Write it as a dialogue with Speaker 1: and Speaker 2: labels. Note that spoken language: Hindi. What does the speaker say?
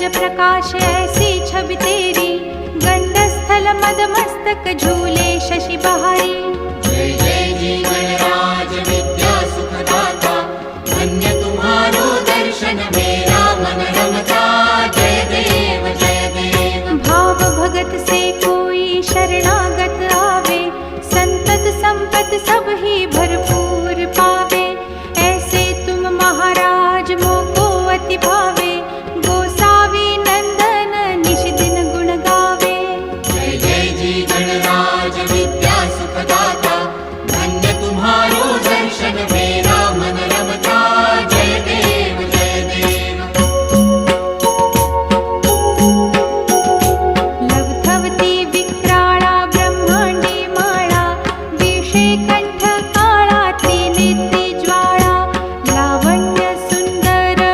Speaker 1: प्रकाश ऐसी छवि तेरी, गंडस्थल मद मस्तक झूले शशि बहारी।
Speaker 2: जय जय जीवन राज विद्या सुखदाता, धन्य तुम्हारो दर्शन मेरा मन रमता। जय देव जय देव।
Speaker 1: भाव भगत से कोई शरणागत आवे, संतत संपत सब ही